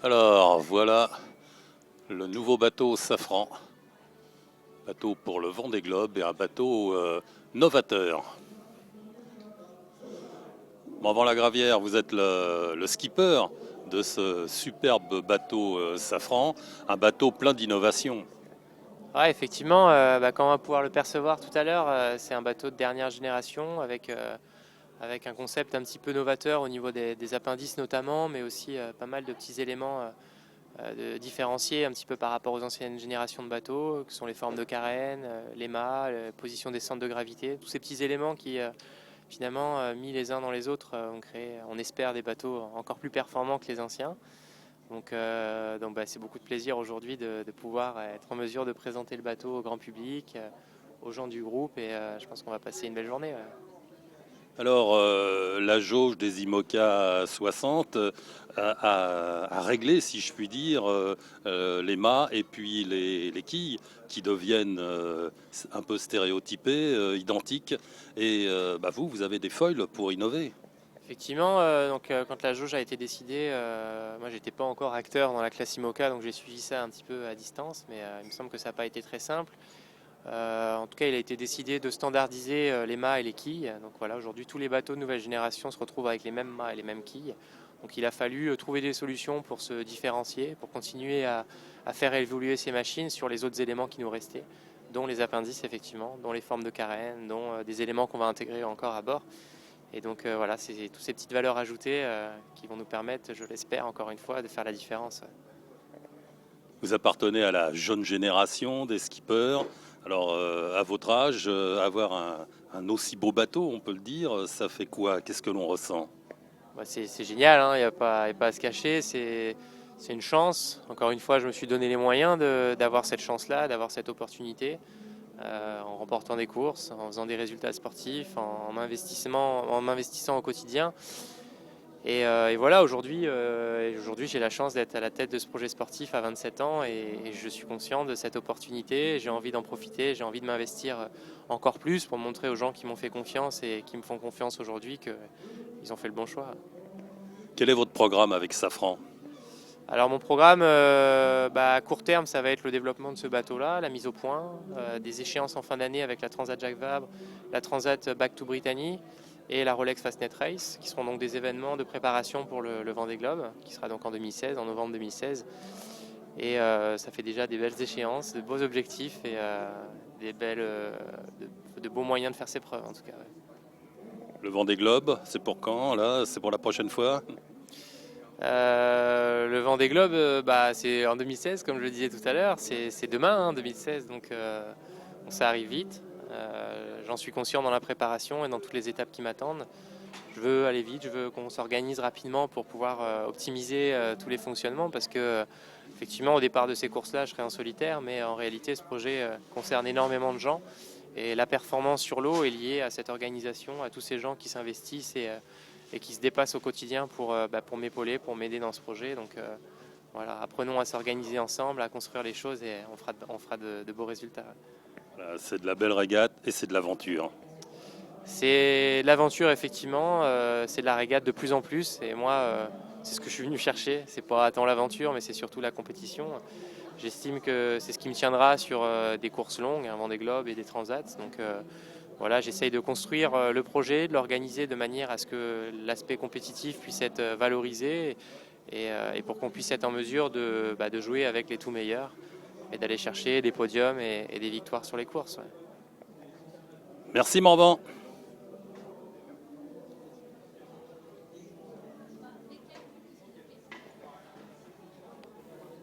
Alors voilà le nouveau bateau Safran, bateau pour le Vendée Globe et un bateau novateur. Bon, avant la Gravière, vous êtes le skipper de ce superbe bateau Safran, un bateau plein d'innovations. Ouais, effectivement, comme on va pouvoir le percevoir tout à l'heure, c'est un bateau de dernière génération avec un concept un petit peu novateur au niveau des appendices notamment, mais aussi pas mal de petits éléments différenciés un petit peu par rapport aux anciennes générations de bateaux, que sont les formes de carène, les mâts, la position des centres de gravité, tous ces petits éléments qui finalement, mis les uns dans les autres, ont créé, on espère, des bateaux encore plus performants que les anciens. Donc c'est beaucoup de plaisir aujourd'hui de pouvoir être en mesure de présenter le bateau au grand public, aux gens du groupe, et je pense qu'on va passer une belle journée. Ouais. Alors la jauge des IMOCA 60 a réglé, si je puis dire, les mâts et puis les quilles qui deviennent un peu stéréotypées, identiques. Et vous avez des foils pour innover. Effectivement, quand la jauge a été décidée, moi j'étais pas encore acteur dans la classe IMOCA, donc j'ai suivi ça un petit peu à distance, mais il me semble que ça n'a pas été très simple. En tout cas, il a été décidé de standardiser les mâts et les quilles. Donc voilà, aujourd'hui, tous les bateaux de nouvelle génération se retrouvent avec les mêmes mâts et les mêmes quilles. Donc il a fallu trouver des solutions pour se différencier, pour continuer à faire évoluer ces machines sur les autres éléments qui nous restaient, dont les appendices effectivement, dont les formes de carène, dont des éléments qu'on va intégrer encore à bord. Et donc voilà, c'est toutes ces petites valeurs ajoutées qui vont nous permettre, je l'espère encore une fois, de faire la différence. Vous appartenez à la jeune génération des skippers. Alors, à votre âge, avoir un aussi beau bateau, on peut le dire, ça fait quoi? Qu'est-ce que l'on ressent? C'est génial, hein, il n'y a pas à se cacher, c'est une chance. Encore une fois, je me suis donné les moyens d'avoir cette chance-là, d'avoir cette opportunité, en remportant des courses, en faisant des résultats sportifs, en m'investissant au quotidien. Et voilà, aujourd'hui j'ai la chance d'être à la tête de ce projet sportif à 27 ans, et je suis conscient de cette opportunité, j'ai envie d'en profiter, j'ai envie de m'investir encore plus pour montrer aux gens qui m'ont fait confiance et qui me font confiance aujourd'hui qu'ils ont fait le bon choix. Quel est votre programme avec Safran? Alors mon programme, à court terme, ça va être le développement de ce bateau-là, la mise au point, des échéances en fin d'année avec la Transat Jacques Vabre, la Transat Back to Brittany et la Rolex Fastnet Race, qui seront donc des événements de préparation pour le Vendée Globe, qui sera donc en 2016, en novembre 2016. Et ça fait déjà des belles échéances, de beaux objectifs et de beaux moyens de faire ses preuves en tout cas. Ouais. Le Vendée Globe, c'est pour quand là? C'est pour la prochaine fois? Le Vendée Globe, c'est en 2016, comme je le disais tout à l'heure, c'est demain, hein, 2016, donc ça arrive vite. J'en suis conscient dans la préparation et dans toutes les étapes qui m'attendent. Je veux aller vite, je veux qu'on s'organise rapidement pour pouvoir optimiser tous les fonctionnements, parce que effectivement, au départ de ces courses-là, je serai en solitaire, mais en réalité, ce projet concerne énormément de gens. Et la performance sur l'eau est liée à cette organisation, à tous ces gens qui s'investissent et qui se dépassent au quotidien pour m'épauler, pour m'aider dans ce projet. Donc voilà, apprenons à s'organiser ensemble, à construire les choses, et on fera de beaux résultats. Voilà, c'est de la belle régate et c'est de l'aventure. C'est l'aventure, effectivement, c'est de la régate de plus en plus, et moi, c'est ce que je suis venu chercher. C'est pas tant l'aventure, mais c'est surtout la compétition. J'estime que c'est ce qui me tiendra sur des courses longues, un Vendée Globe et des Transats. Donc voilà, j'essaye de construire le projet, de l'organiser de manière à ce que l'aspect compétitif puisse être valorisé, et pour qu'on puisse être en mesure de jouer avec les tout meilleurs et d'aller chercher des podiums et des victoires sur les courses. Ouais. Merci Morvan.